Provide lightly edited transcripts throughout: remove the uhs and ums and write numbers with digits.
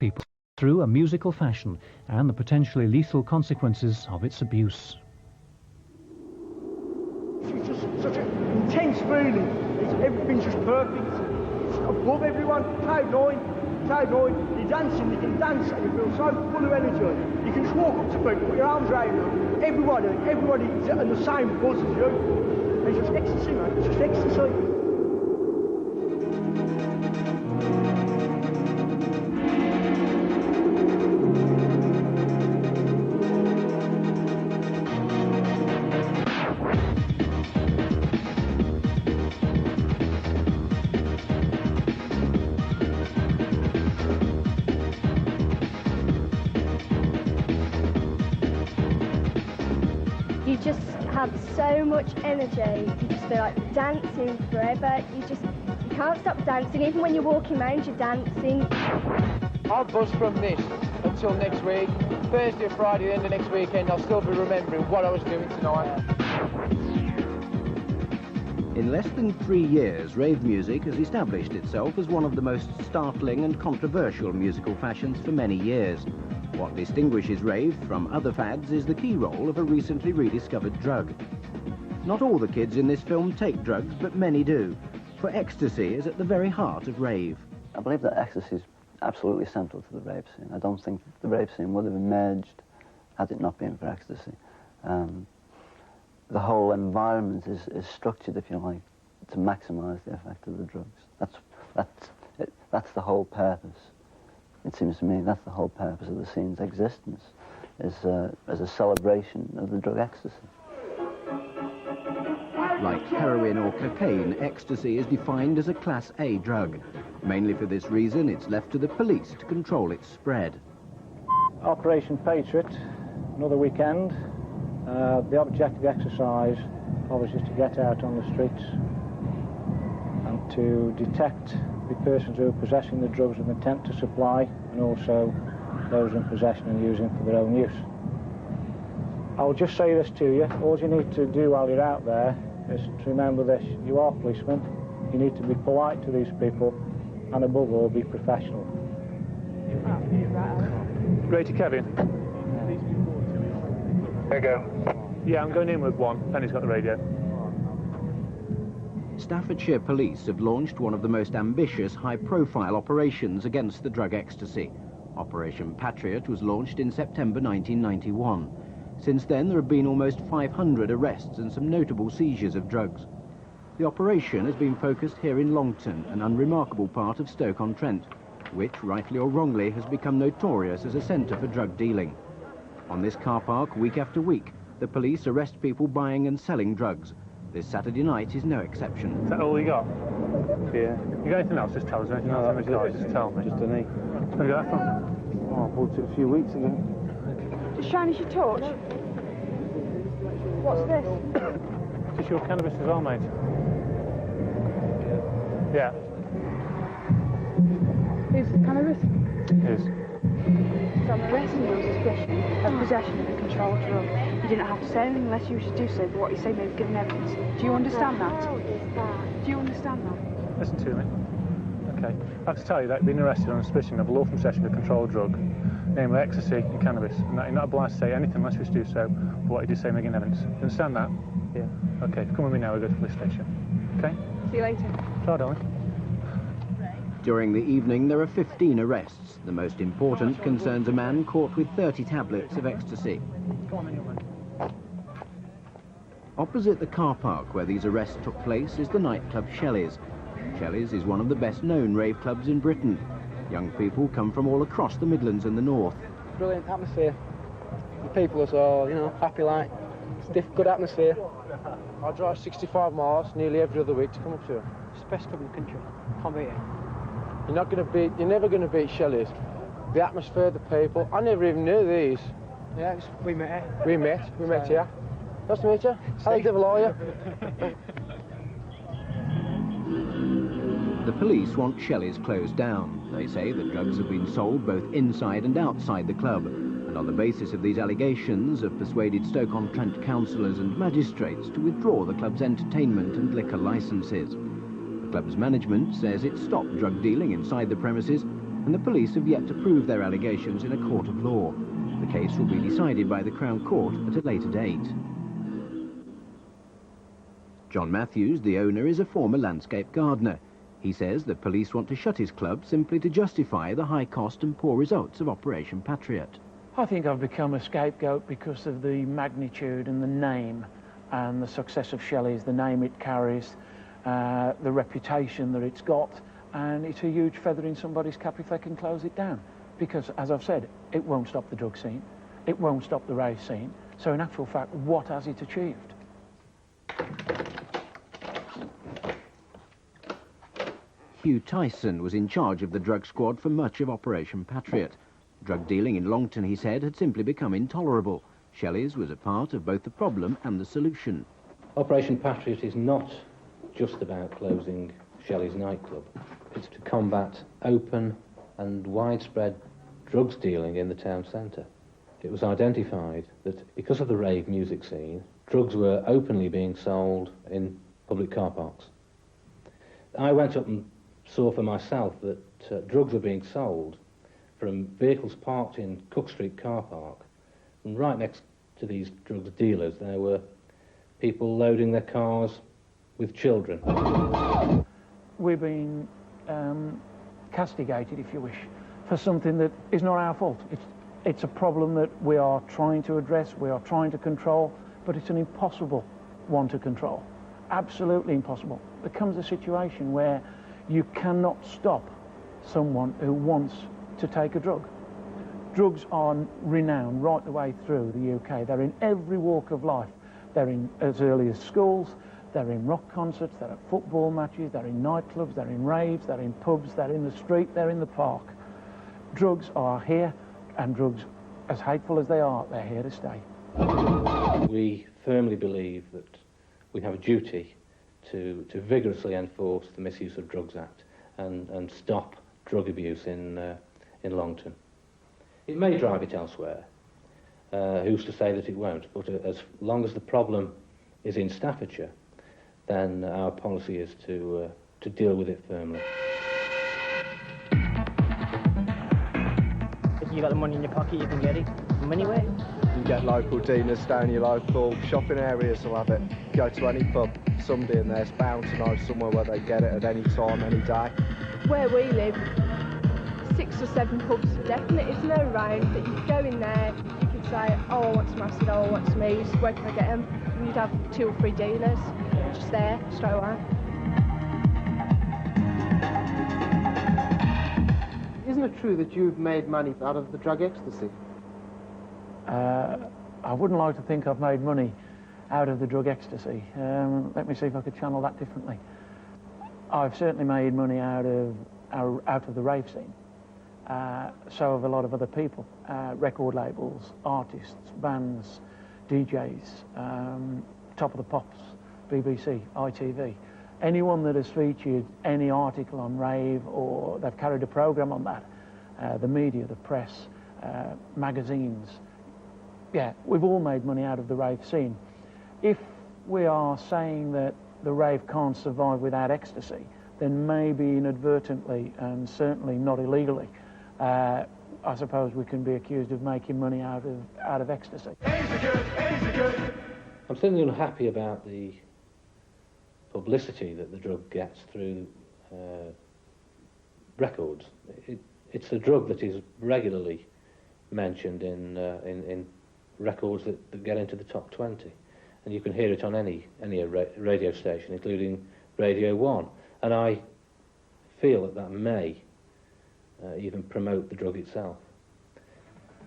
people through a musical fashion and the potentially lethal consequences of its abuse. It's just such an intense feeling. Everything's just perfect. It's above everyone. Cloud nine. You're dancing, you can dance and you feel so full of energy. You can just walk up to people, put your arms around them. Everybody's in the same buzz as you. It's just ecstasy, mate. It's just ecstasy. You just have so much energy. You just feel like dancing forever. You can't stop dancing. Even when you're walking around, you're dancing. I'll buzz from this until next week. Thursday or Friday, the end of next weekend, I'll still be remembering what I was doing tonight. In less than 3 years, rave music has established itself as one of the most startling and controversial musical fashions for many years. What distinguishes rave from other fads is the key role of a recently rediscovered drug. Not all the kids in this film take drugs, but many do, for ecstasy is at the very heart of rave. I believe that ecstasy is absolutely central to the rave scene. I don't think the rave scene would have emerged had it not been for ecstasy. The whole environment is structured, if you like, to maximise the effect of the drugs. That's the whole purpose. It seems to me that's the whole purpose of the scene's existence, is as a celebration of the drug ecstasy. Like heroin or cocaine, ecstasy is defined as a Class A drug. Mainly for this reason, it's left to the police to control its spread. Operation Patriot, another weekend. The object of the exercise obviously is to get out on the streets and to detect the persons who are possessing the drugs with intent to supply, and also those in possession and using for their own use. I will just say this to you: all you need to do while you're out there is to remember this: you are policemen, you need to be polite to these people, and above all, be professional. Ready, Kevin? There you go. Yeah, I'm going in with one. Penny's got the radio. Staffordshire Police have launched one of the most ambitious, high-profile operations against the drug ecstasy. Operation Patriot was launched in September 1991. Since then, there have been almost 500 arrests and some notable seizures of drugs. The operation has been focused here in Longton, an unremarkable part of Stoke-on-Trent, which, rightly or wrongly, has become notorious as a centre for drug dealing. On this car park, week after week, the police arrest people buying and selling drugs. This Saturday night is no exception. Is that all you got? Yeah. You got anything else? Just tell us. Anything else? Just tell me. Just a knee. Where you got that from? Oh, I bought it a few weeks ago. Just shine us your torch. What's this? Is this your cannabis as well, mate? Yeah. Is it cannabis? It is. So I'm arresting you on suspicion of possession of a controlled drug. You didn't have to say anything unless you should do so, but what you say may have given evidence. Do you understand that? Do you understand that? Listen to me. Okay. I have to tell you that you've been arrested on suspicion of a lawful possession of a controlled drug, namely ecstasy and cannabis, and that you're not obliged to say anything unless you wish to do so, but what you do say may give evidence. You understand that? Yeah. Okay, come with me now, we'll go to the police station. Okay? See you later. Ciao, darling. During the evening, there are 15 arrests. The most important concerns a man caught with 30 tablets of ecstasy. Opposite the car park where these arrests took place is the nightclub Shelley's. Shelley's is one of the best-known rave clubs in Britain. Young people come from all across the Midlands and the North. Brilliant atmosphere. The people are all, you know, happy like. It's good atmosphere. I drive 65 miles nearly every other week to come up here. It's the best club in the country. Can't beat it. You're never going to beat Shelley's. The atmosphere, the people. I never even knew these. Yeah, we met here. We met here. Nice to meet you. How the devil are you? The police want Shelley's closed down. They say that drugs have been sold both inside and outside the club, and on the basis of these allegations have persuaded Stoke-on-Trent councillors and magistrates to withdraw the club's entertainment and liquor licences. The club's management says it stopped drug dealing inside the premises and the police have yet to prove their allegations in a court of law. The case will be decided by the Crown Court at a later date. John Matthews, the owner, is a former landscape gardener. He says the police want to shut his club simply to justify the high cost and poor results of Operation Patriot. I think I've become a scapegoat because of the magnitude and the name and the success of Shelley's, the name it carries, the reputation that it's got, and it's a huge feather in somebody's cap if they can close it down. Because, as I've said, it won't stop the drug scene, it won't stop the rave scene, so in actual fact, what has it achieved? Hugh Tyson was in charge of the drug squad for much of Operation Patriot. Drug dealing in Longton, he said, had simply become intolerable. Shelley's was a part of both the problem and the solution. Operation Patriot is not just about closing Shelley's nightclub. It's to combat open and widespread drugs dealing in the town centre. It was identified that because of the rave music scene, drugs were openly being sold in public car parks. I went up and saw for myself that drugs were being sold from vehicles parked in Cook Street car park, and right next to these drugs dealers there were people loading their cars with children. We've been castigated, if you wish, for something that is not our fault. It's a problem that we are trying to address, we are trying to control, but it's an impossible one to control. Absolutely impossible. There comes a situation where you cannot stop someone who wants to take a drug. Drugs are renowned right the way through the UK. They're in every walk of life. They're in as early as schools, they're in rock concerts, they're at football matches, they're in nightclubs, they're in raves, they're in pubs, they're in the street, they're in the park. Drugs are here, and drugs, as hateful as they are, they're here to stay. We firmly believe that we have a duty to vigorously enforce the Misuse of Drugs Act and stop drug abuse in Longton. It may drive it elsewhere. Who's to say that it won't? But as long as the problem is in Staffordshire, then our policy is to deal with it firmly. If you've got the money in your pocket, you can get it from anywhere. You get local dealers down your local shopping areas will have it. Go to any pub, somebody in there's bound to know somewhere where they get it at any time, any day. Where we live, 6 or 7 pubs definitely. It's no around that you could go in there, you could say, oh, I want some acid, oh, I want some ooze, where can I get them? And you'd have 2 or 3 dealers just there, straight away. Isn't it true that you've made money out of the drug ecstasy? I wouldn't like to think I've made money out of the drug ecstasy. Let me see if I could channel that differently. I've certainly made money out of the rave scene. So have a lot of other people, record labels, artists, bands, DJs, Top of the Pops, BBC, ITV. Anyone that has featured any article on rave or they've carried a programme on that, the media, the press, magazines, yeah, we've all made money out of the rave scene. If we are saying that the rave can't survive without ecstasy, then maybe inadvertently and certainly not illegally, I suppose we can be accused of making money out of ecstasy. I'm certainly unhappy about the publicity that the drug gets through records. It's a drug that is regularly mentioned in records that get into the top 20, and you can hear it on any radio station, including Radio 1. And I feel that may even promote the drug itself.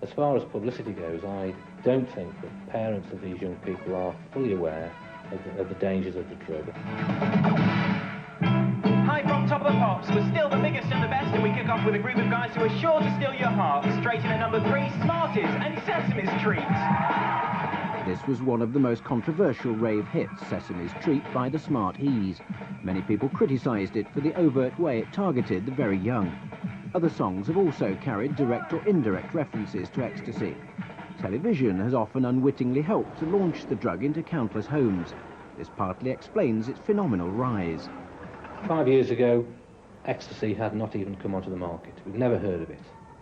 As far as publicity goes, I don't think that parents of these young people are fully aware of the dangers of the drug. Hi from Top of the Pops. We're still the biggest and the best, and we kick off with a group of guys who are sure to steal your heart. Straight in at number 3, Smarties and Sesame's Treat. This was one of the most controversial rave hits, Sesame's Treat by the Smart He's. Many people criticised it for the overt way it targeted the very young. Other songs have also carried direct or indirect references to ecstasy. Television has often unwittingly helped to launch the drug into countless homes. This partly explains its phenomenal rise. 5 years ago, ecstasy had not even come onto the market. We've never heard of it.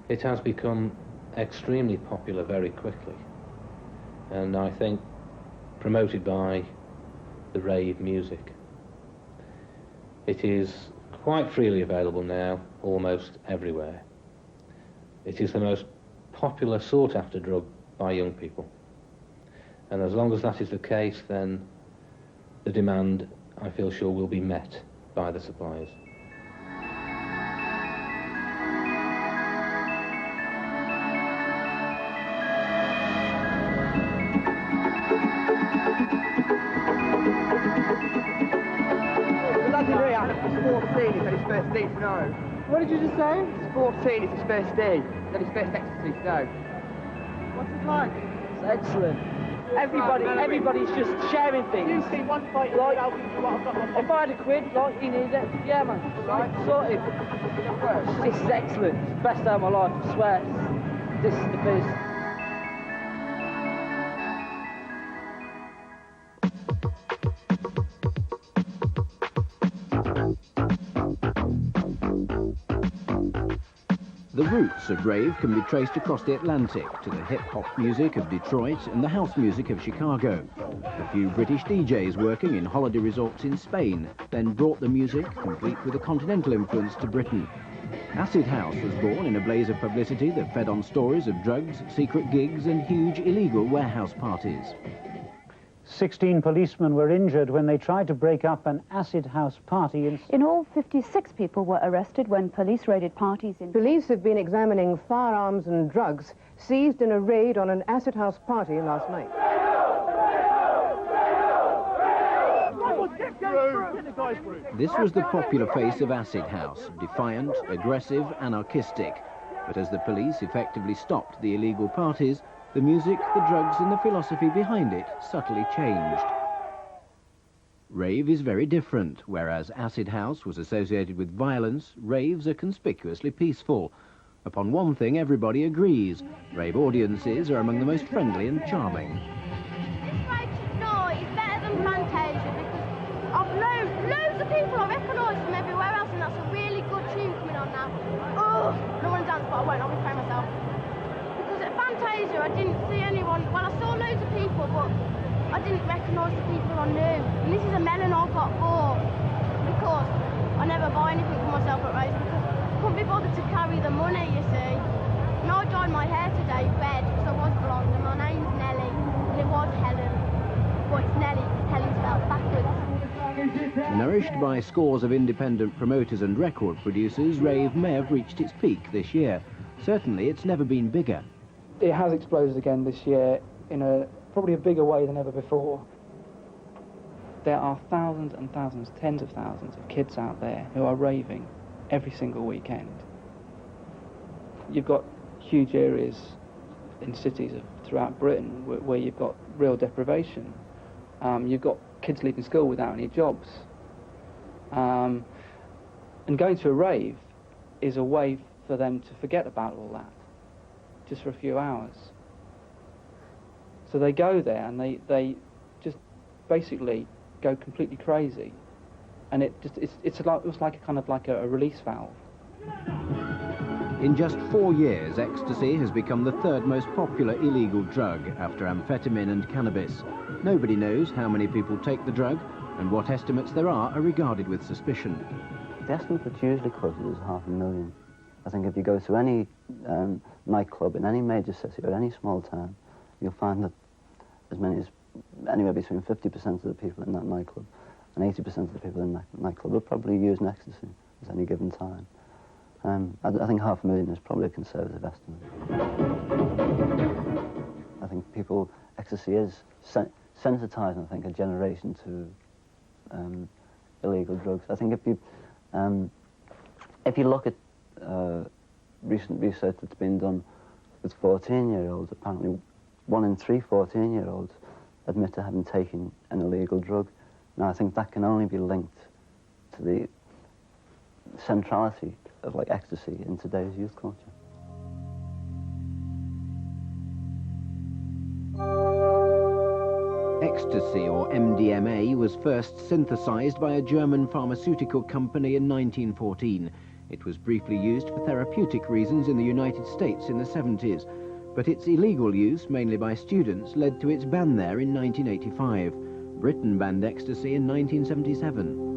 It has become extremely popular very quickly, and I think promoted by the rave music. It is quite freely available now, almost everywhere. It is the most popular, sought-after drug by young people. And as long as that is the case, then the demand, I feel sure, will be met by the suppliers. It's 14, he said his first day to know. What did you just say? It's 14, it's his first day. He said his first ecstasy to know. What's it like? It's excellent. Everybody's just sharing things. You see one fight, like, if I had a quid, like, you need it. Yeah, man. Right, sorted. This is excellent. It's the best day of my life, I swear. This is the best. The roots of rave can be traced across the Atlantic to the hip-hop music of Detroit and the house music of Chicago. A few British DJs working in holiday resorts in Spain then brought the music, complete with a continental influence, to Britain. Acid House was born in a blaze of publicity that fed on stories of drugs, secret gigs and huge illegal warehouse parties. 16 policemen were injured when they tried to break up an acid house party. In all, 56 people were arrested when police raided parties in... Police have been examining firearms and drugs seized in a raid on an acid house party last night. This was the popular face of Acid House, defiant, aggressive, anarchistic. But as the police effectively stopped the illegal parties, the music, the drugs and the philosophy behind it subtly changed. Rave is very different. Whereas Acid House was associated with violence, raves are conspicuously peaceful. Upon one thing everybody agrees: rave audiences are among the most friendly and charming. This rave noise is better than Fantasia because I've loads of people I recognise from everywhere else, and that's a really good tune coming on now. Oh, I don't want to dance, but I won't, I'll be playing myself. At Fantasia, I didn't see anyone. Well, I saw loads of people, but I didn't recognise the people I knew. And this is a melon I got bought because I never buy anything for myself at raves because I couldn't be bothered to carry the money, you see. And I dyed my hair today red because I was blonde, and my name's Nelly, and it was Helen. But it's Nelly, Helen spelled backwards. Nourished by scores of independent promoters and record producers, rave may have reached its peak this year. Certainly, it's never been bigger. It has exploded again this year in probably a bigger way than ever before. There are thousands and thousands, tens of thousands of kids out there who are raving every single weekend. You've got huge areas in cities throughout Britain where you've got real deprivation. You've got kids leaving school without any jobs. And going to a rave is a way for them to forget about all that, just for a few hours. So they go there and they just basically go completely crazy, and it's like a kind of like a release valve. In just 4 years, ecstasy has become the third most popular illegal drug after amphetamine and cannabis. Nobody knows how many people take the drug, and what estimates there are regarded with suspicion. The estimate that's usually quoted is 500,000. I think if you go to any nightclub in any major city or any small town, you'll find that as many as anywhere between 50% of the people in that nightclub and 80% of the people in that nightclub will probably use an ecstasy at any given time. I think 500,000 is probably a conservative estimate. I think ecstasy is sensitising, I think, a generation to illegal drugs. I think if you look at recent research that's been done with 14-year-olds, apparently 1 in 3 14-year-olds admit to having taken an illegal drug. Now, I think that can only be linked to the centrality of ecstasy in today's youth culture. Ecstasy, or MDMA, was first synthesized by a German pharmaceutical company in 1914. It was briefly used for therapeutic reasons in the United States in the 70s, but its illegal use, mainly by students, led to its ban there in 1985. Britain banned ecstasy in 1977.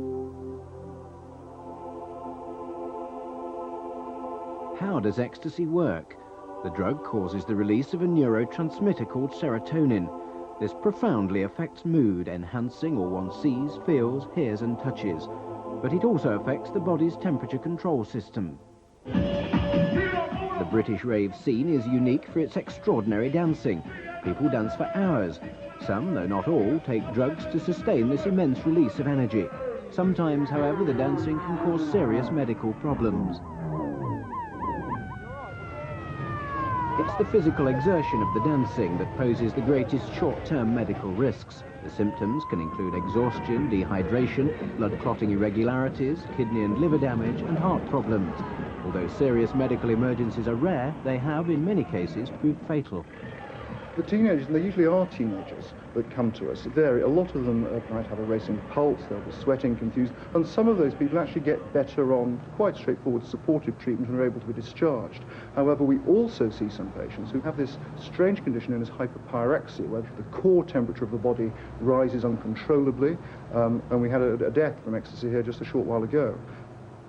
How does ecstasy work? The drug causes the release of a neurotransmitter called serotonin. This profoundly affects mood, enhancing all one sees, feels, hears and touches. But it also affects the body's temperature control system. The British rave scene is unique for its extraordinary dancing. People dance for hours. Some, though not all, take drugs to sustain this immense release of energy. Sometimes, however, the dancing can cause serious medical problems. It's the physical exertion of the dancing that poses the greatest short-term medical risks. The symptoms can include exhaustion, dehydration, blood clotting irregularities, kidney and liver damage, and heart problems. Although serious medical emergencies are rare, they have, in many cases, proved fatal. The teenagers, and they usually are teenagers that come to us, vary. A lot of them might have a racing pulse, they'll be sweating, confused, and some of those people actually get better on quite straightforward supportive treatment and are able to be discharged. However, we also see some patients who have this strange condition known as hyperpyrexia, where the core temperature of the body rises uncontrollably, and we had a death from ecstasy here just a short while ago.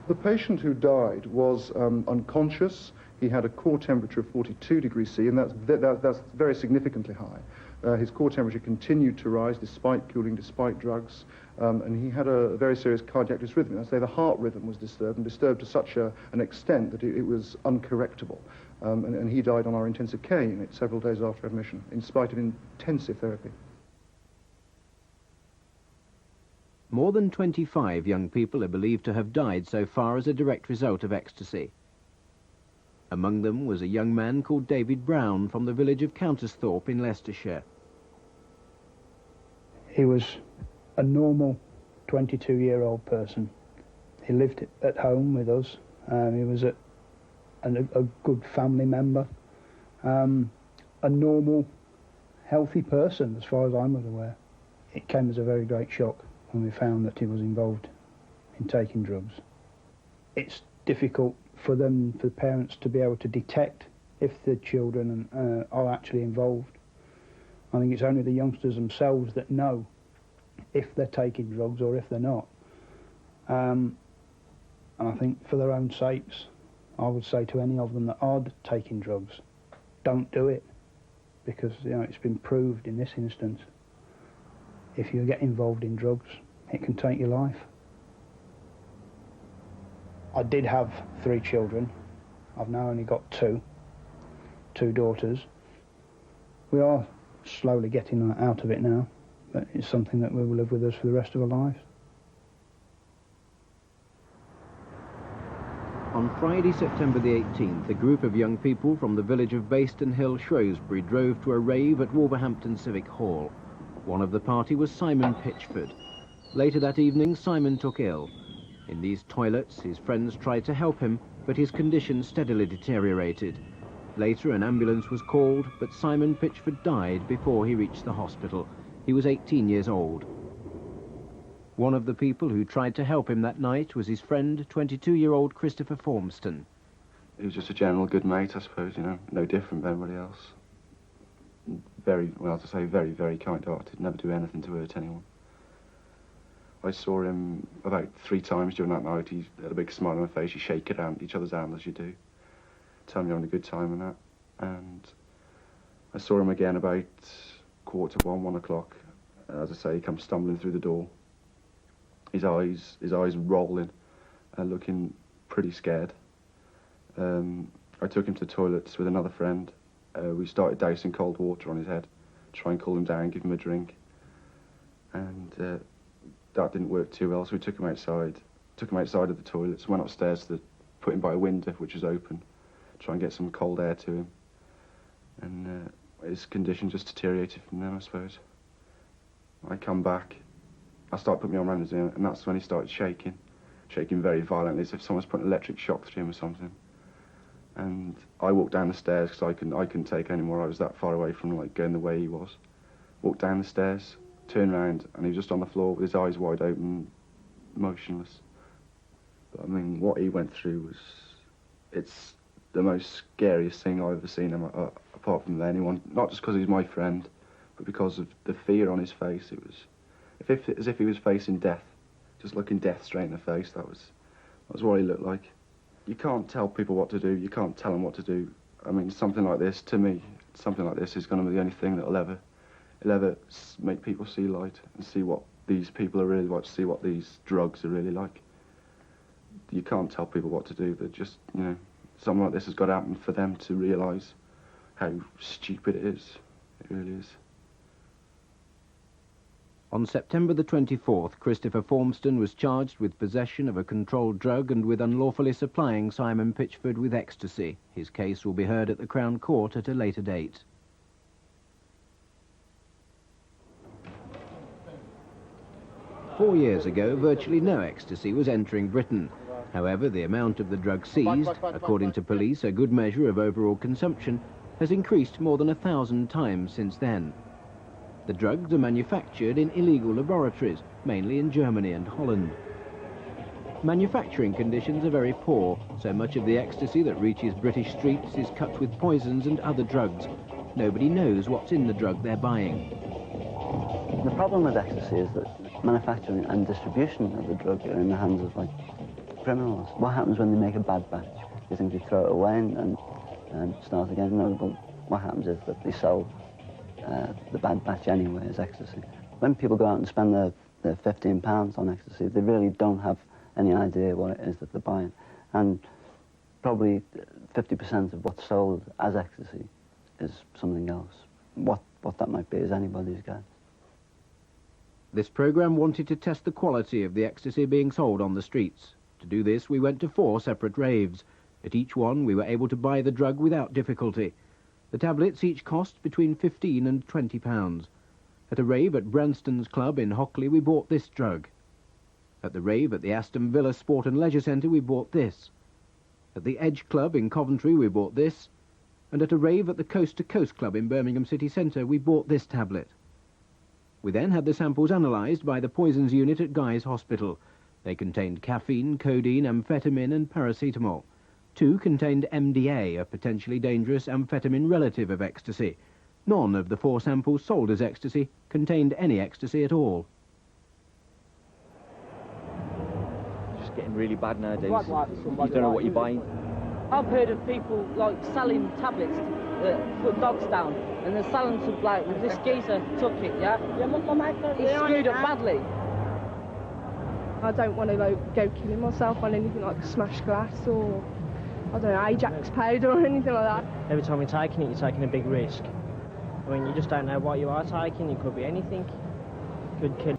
The patient who died was unconscious. He had a core temperature of 42 degrees C, and that's very significantly high. His core temperature continued to rise despite cooling, despite drugs, and he had a very serious cardiac dysrhythmia. I say the heart rhythm was disturbed, and disturbed to such an extent that it was uncorrectable. And he died on our intensive care unit several days after admission, in spite of intensive therapy. More than 25 young people are believed to have died so far as a direct result of ecstasy. Among them was a young man called David Brown from the village of Countersthorpe in Leicestershire. He was a normal 22-year-old person. He lived at home with us. He was a good family member. A normal, healthy person, as far as I was aware. It came as a very great shock when we found that he was involved in taking drugs. It's difficult for parents to be able to detect if the children are actually involved. I think it's only the youngsters themselves that know if they're taking drugs or if they're not. And I think for their own sakes, I would say to any of them that are taking drugs, don't do it, because it's been proved in this instance, if you get involved in drugs, it can take your life. I did have 3 children. I've now only got 2 daughters. We are slowly getting out of it now, but it's something that will live with us for the rest of our lives. On Friday, September the 18th, a group of young people from the village of Bayston Hill, Shrewsbury, drove to a rave at Wolverhampton Civic Hall. One of the party was Simon Pitchford. Later that evening, Simon took ill. In these toilets, his friends tried to help him, but his condition steadily deteriorated. Later, an ambulance was called, but Simon Pitchford died before he reached the hospital. He was 18 years old. One of the people who tried to help him that night was his friend, 22-year-old Christopher Formston. He was just a general good mate, I suppose, no different than everybody else. Very, well, to say, very, very kind-hearted, never do anything to hurt anyone. I saw him about 3 times during that night. He had a big smile on his face. You shake each other's hand as you do. Tell him you're having a good time and that. And I saw him again about 1:45, 1 o'clock. As I say, he comes stumbling through the door. His eyes rolling and looking pretty scared. I took him to the toilets with another friend. We started dousing cold water on his head, try and cool him down, give him a drink. And that didn't work too well, so we took him outside of the toilets, went upstairs to put him by a window which was open, try and get some cold air to him. And his condition just deteriorated from there, I suppose. I come back, I start putting my arm around his ear, and that's when he started shaking very violently, as if someone's put an electric shock through him or something. And I walked down the stairs because I couldn't take any more. I was that far away from going the way he was. Walked down the stairs, turned around and he was just on the floor with his eyes wide open, motionless. But I mean, what he went through was, it's the most scariest thing I've ever seen him, apart from anyone, not just because he's my friend, but because of the fear on his face. It was as if he was facing death, just looking death straight in the face. That was what he looked like. You can't tell people what to do, you can't tell them what to do. I mean, something like this, to me, something like this is going to be the only thing that'll ever make people see light and see what these people are really like, see what these drugs are really like. You can't tell people what to do. They're just, you know, something like this has got to happen for them to realise how stupid it is. It really is. On September the 24th, Christopher Formston was charged with possession of a controlled drug and with unlawfully supplying Simon Pitchford with ecstasy. His case will be heard at the Crown Court at a later date. Four years ago, virtually no ecstasy was entering Britain. However, the amount of the drug seized, according to police, a good measure of overall consumption, has increased more than 1,000 times since then. The drugs are manufactured in illegal laboratories, mainly in Germany and Holland. Manufacturing conditions are very poor, so much of the ecstasy that reaches British streets is cut with poisons and other drugs. Nobody knows what's in the drug they're buying. The problem with ecstasy is that manufacturing and distribution of the drug are in the hands of, like, criminals. What happens when they make a bad batch? You think they throw it away and start again? No, but what happens is that they sell the bad batch anyway as ecstasy. When people go out and spend their £15 on ecstasy, they really don't have any idea what it is that they're buying. And probably 50% of what's sold as ecstasy is something else. What that might be is anybody's guess. This programme wanted to test the quality of the ecstasy being sold on the streets. To do this, we went to 4 separate raves. At each one, we were able to buy the drug without difficulty. The tablets each cost between £15 and £20. At a rave at Branston's Club in Hockley, we bought this drug. At the rave at the Aston Villa Sport and Leisure Centre, we bought this. At the Edge Club in Coventry, we bought this. And at a rave at the Coast to Coast Club in Birmingham City Centre, we bought this tablet. We then had the samples analysed by the poisons unit at Guy's Hospital. They contained caffeine, codeine, amphetamine and paracetamol. 2 contained MDA, a potentially dangerous amphetamine relative of ecstasy. None of the 4 samples sold as ecstasy contained any ecstasy at all. It's just getting really bad nowadays. You don't know what you're buying. I've heard of people like selling tablets put dogs down, and they're selling to like this geezer took it, yeah? He screwed up badly. I don't want to like go killing myself on anything like smashed glass or I don't know, Ajax powder or anything like that. Every time you're taking it, you're taking a big risk. I mean, you just don't know what you are taking. It could be anything. Could kill.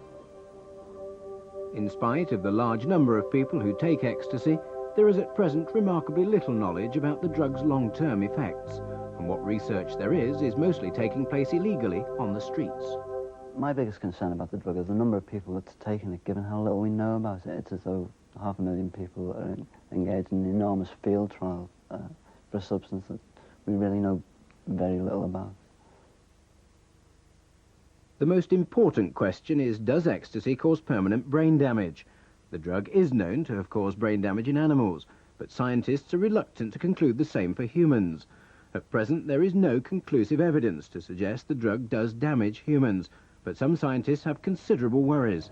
In spite of the large number of people who take ecstasy, there is at present remarkably little knowledge about the drug's long-term effects, and what research there is mostly taking place illegally on the streets. My biggest concern about the drug is the number of people that's taken it, given how little we know about it. It's as though 500,000 people are engaged in an enormous field trial for a substance that we really know very little about. The most important question is, does ecstasy cause permanent brain damage? The drug is known to have caused brain damage in animals, but scientists are reluctant to conclude the same for humans. At present, there is no conclusive evidence to suggest the drug does damage humans, but some scientists have considerable worries.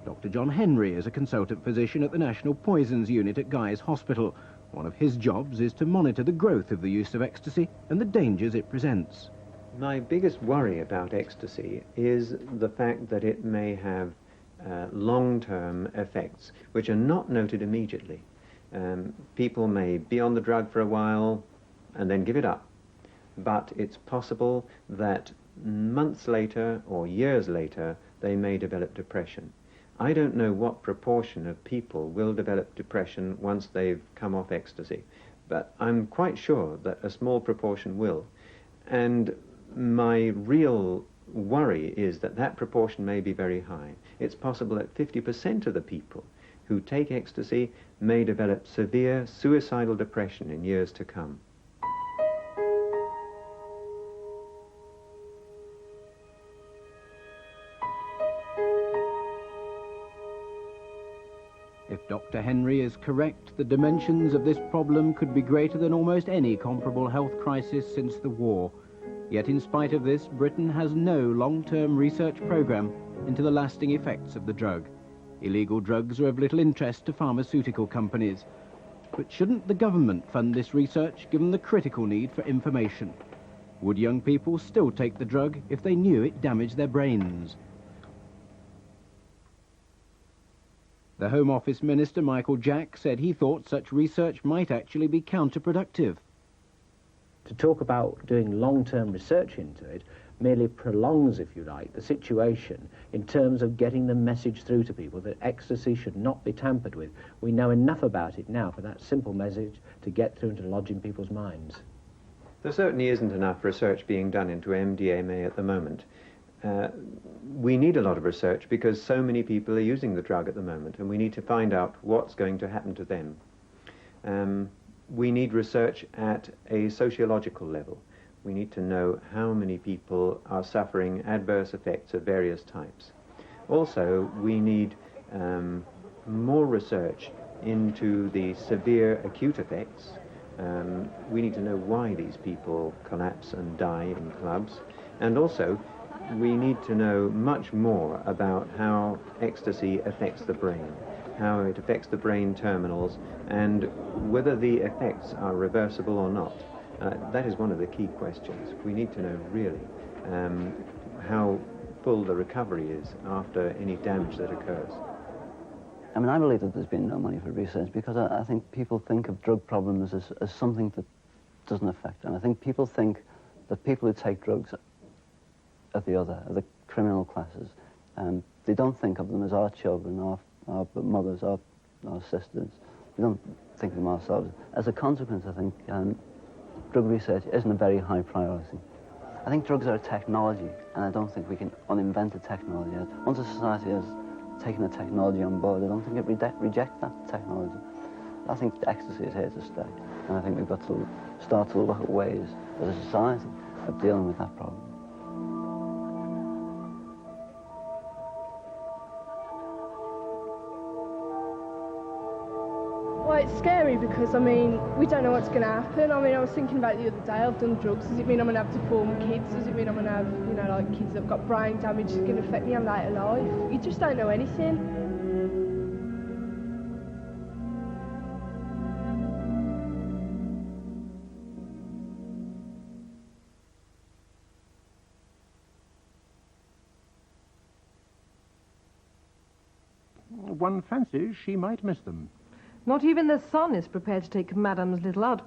Dr. John Henry is a consultant physician at the National Poisons Unit at Guy's Hospital. One of his jobs is to monitor the growth of the use of ecstasy and the dangers it presents. My biggest worry about ecstasy is the fact that it may have long-term effects which are not noted immediately. People may be on the drug for a while and then give it up, but it's possible that months later or years later they may develop depression. I don't know what proportion of people will develop depression once they've come off ecstasy, but I'm quite sure that a small proportion will. And my real worry is that that proportion may be very high. It's possible that 50% of the people who take ecstasy may develop severe suicidal depression in years to come. Dr. Henry is correct. The dimensions of this problem could be greater than almost any comparable health crisis since the war. Yet in spite of this, Britain has no long-term research programme into the lasting effects of the drug. Illegal drugs are of little interest to pharmaceutical companies. But shouldn't the government fund this research, given the critical need for information? Would young people still take the drug if they knew it damaged their brains? The Home Office Minister, Michael Jack, said he thought such research might actually be counterproductive. To talk about doing long-term research into it merely prolongs, if you like, the situation in terms of getting the message through to people that ecstasy should not be tampered with. We know enough about it now for that simple message to get through and to lodge in people's minds. There certainly isn't enough research being done into MDMA at the moment. We need a lot of research because so many people are using the drug at the moment, and we need to find out what's going to happen to them. We need research at a sociological level. We need to know how many people are suffering adverse effects of various types. Also, we need more research into the severe acute effects. We need to know why these people collapse and die in clubs. And also, we need to know much more about how ecstasy affects the brain, how it affects the brain terminals, and whether the effects are reversible or not. That is one of the key questions. We need to know really how full the recovery is after any damage that occurs. I mean, I believe that there's been no money for research because I think people think of drug problems as something that doesn't affect them. I think people think that people who take drugs are the criminal classes. They don't think of them as our children, our mothers, our sisters. We don't think of them ourselves. As a consequence, I think drug research isn't a very high priority. I think drugs are a technology, and I don't think we can uninvent a technology. Once a society has taken the technology on board, I don't think it rejects that technology. I think ecstasy is here to stay, and I think we've got to start to look at ways as a society of dealing with that problem. Well, it's scary because, I mean, we don't know what's going to happen. I mean, I was thinking about it the other day, I've done drugs. Does it mean I'm going to have to form kids? Does it mean I'm going to have, you know, like kids that have got brain damage? Is it going to affect me in later life? You just don't know anything. One fancies she might miss them. Not even the sun is prepared to take Madame's little outburst.